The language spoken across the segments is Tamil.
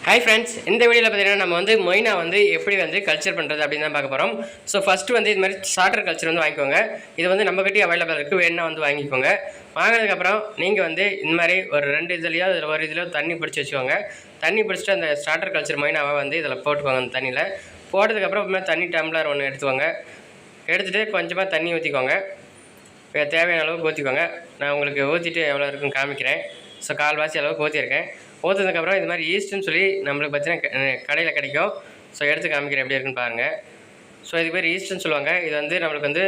ஹாய் ஃப்ரெண்ட்ஸ், இந்த வீடியோவில் பார்த்தீங்கன்னா நம்ம வந்து மொய்னா வந்து எப்படி வந்து கல்ச்சர் பண்ணுறது அப்படின்னு தான் பார்க்க போகிறோம். ஸோ ஃபஸ்ட்டு வந்து இது மாதிரி ஸ்டார்டர் கல்ச்சர் வந்து வாங்கிக்கோங்க. இது வந்து நம்மகிட்டே அவைலபிள் இருக்குது, வேணுன்னா வந்து வாங்கிக்கோங்க. வாங்கினதுக்கப்புறம் நீங்கள் வந்து இந்த மாதிரி ஒரு 2 இதுலையோ அதில் ஒரு இதில் தண்ணி பிடிச்சி வச்சுக்கோங்க. தண்ணி பிடிச்சிட்டு அந்த ஸ்டார்டர் கல்ச்சர் மொய்னாவை வந்து இதில் போட்டுக்கோங்க. அந்த தண்ணியில் போட்டதுக்கப்புறம் அப்புறமா தண்ணி டம்ளர் ஒன்று எடுத்துக்கோங்க. எடுத்துகிட்டு கொஞ்சமாக தண்ணி ஊற்றிக்கோங்க. தேவையான அளவுக்கு ஊற்றிக்கோங்க. நான் உங்களுக்கு ஊற்றிட்டு எவ்வளோ இருக்குன்னு காமிக்கிறேன். ஸோ கால்வாசி அளவுக்கு ஊற்றிருக்கேன். ஊற்றுனதுக்கப்புறம் இது மாதிரி ஈஸ்ட்டுன்னு சொல்லி நம்மளுக்கு பார்த்தீங்கன்னா கடையில் கிடைக்கும். ஸோ எடுத்து காமிக்கிறேன் எப்படி இருக்குன்னு பாருங்கள். ஸோ இது பேர் ஈஸ்ட்டுன்னு சொல்லுவாங்க. இது வந்து நம்மளுக்கு வந்து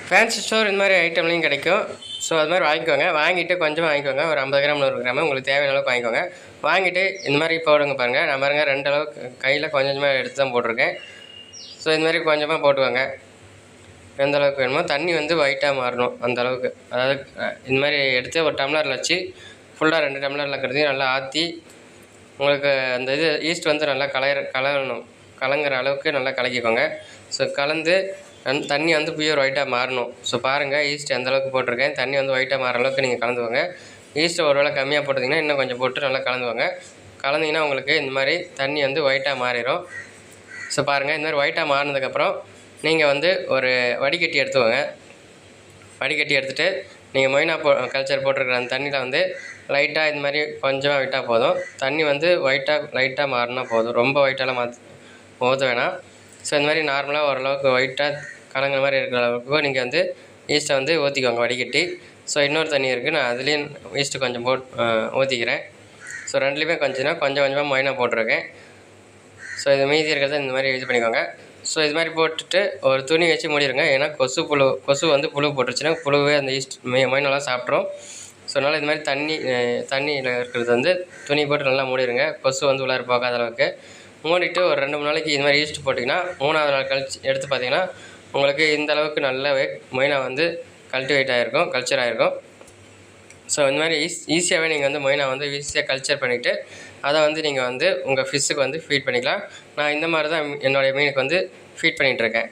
ஃபேன்சி ஸ்டோர் இந்த மாதிரி ஐட்டம்லையும் கிடைக்கும். ஸோ அது மாதிரி வாங்கிக்கோங்க. வாங்கிட்டு கொஞ்சமாக வாங்கிக்கோங்க. ஒரு 50 கிராம் 100 கிராம் உங்களுக்கு தேவையான அளவுக்கு வாங்கிக்கோங்க. வாங்கிட்டு இந்த மாதிரி போடுங்க பாருங்கள். நான் பாருங்கள் 2 அளவுக்கு கையில் கொஞ்சமாக எடுத்து தான் போட்டிருக்கேன். ஸோ இந்த மாதிரி கொஞ்சமாக போட்டுக்கோங்க. எந்த அளவுக்கு வேணுமோ தண்ணி வந்து ஒயிட்டாக மாறணும் அந்த அளவுக்கு. அதாவது இந்த மாதிரி எடுத்து ஒரு டம்ளரில் வச்சு ஃபுல்லாக 2 டம்ளரில் இருக்கிறதையும் நல்லா ஆற்றி உங்களுக்கு அந்த இது ஈஸ்ட் வந்து நல்லா கலங்குற அளவுக்கு நல்லா கலக்கிக்கோங்க. ஸோ கலந்து தண்ணி வந்து பியூர் ஒயிட்டாக மாறணும். ஸோ பாருங்கள் ஈஸ்ட் எந்த அளவுக்கு போட்டிருக்கேன். தண்ணி வந்து ஒயிட்டாக மாற அளவுக்கு நீங்கள் கலந்துக்கோங்க. ஈஸ்ட்டை ஒரு வேளை கம்மியாக போட்டிங்கன்னா இன்னும் கொஞ்சம் போட்டு நல்லா கலந்துக்கோங்க. கலந்திங்கன்னா உங்களுக்கு இந்த மாதிரி தண்ணி வந்து ஒயிட்டாக மாறிடும். ஸோ பாருங்கள் இந்த மாதிரி ஒயிட்டாக மாறினதுக்கப்புறம் நீங்கள் வந்து ஒரு வடிகட்டி எடுத்துக்கோங்க. வடிகட்டி எடுத்துகிட்டு நீங்கள் மொய்னா கல்ச்சர் போட்டிருக்கிற அந்த தண்ணியில் வந்து லைட்டாக இது மாதிரி கொஞ்சமாக விட்டால் போதும். தண்ணி வந்து லைட்டாக மாறினா போதும். ரொம்ப ஒயிட்டாலாம் ஊற்ற வேணாம். ஸோ இந்த மாதிரி நார்மலாக ஓரளவுக்கு ஒயிட்டாக கலங்குற மாதிரி இருக்கிற அளவுக்கு நீங்கள் வந்து ஈஸ்ட்டை வந்து ஊற்றிக்கோங்க வடிகட்டி. ஸோ இன்னொரு தண்ணி இருக்குது, நான் அதுலேயும் ஈஸ்ட்டு கொஞ்சம் ஊற்றிக்கிறேன். ஸோ ரெண்டுலேயுமே கொஞ்சம் கொஞ்சமாக மொய்னா போட்டிருக்கேன். ஸோ இது மீதி இருக்கிறத இந்த மாதிரி இது பண்ணிக்கோங்க. ஸோ இது மாதிரி போட்டுட்டு ஒரு துணி வச்சு மூடிடுங்க. ஏன்னா கொசு வந்து புழு போட்டுருச்சுன்னா புழுவே அந்த ஈஸ்ட் மொய்னாலாம் சாப்பிட்ரும். ஸோ அதனால் இது மாதிரி தண்ணியில் இருக்கிறது வந்து துணி போட்டு நல்லா மூடிடுங்க. கொசு வந்து உள்ளார போகாத அளவுக்கு மூடிட்டு ஒரு 2-3 நாளைக்கு இது மாதிரி ஈஸ்ட் போட்டிங்கன்னா 3ஆவது நாள் கழிச்சு எடுத்து பார்த்தீங்கன்னா உங்களுக்கு இந்த அளவுக்கு நல்லாவே மொய்னா வந்து கல்டிவேட் ஆகிருக்கும், கல்ச்சர் ஆகிருக்கும். ஸோ இந்த மாதிரி ஈஸியாகவே நீங்கள் வந்து மொய்னா வந்து ஈஸியாக கல்ச்சர் பண்ணிவிட்டு அதை வந்து நீங்கள் வந்து உங்கள் ஃபிஷ்ஷுக்கு வந்து ஃபீட் பண்ணிக்கலாம். நான் இந்த மாதிரி தான் என்னுடைய மீனுக்கு வந்து ஃபீட் பண்ணிகிட்ருக்கேன்.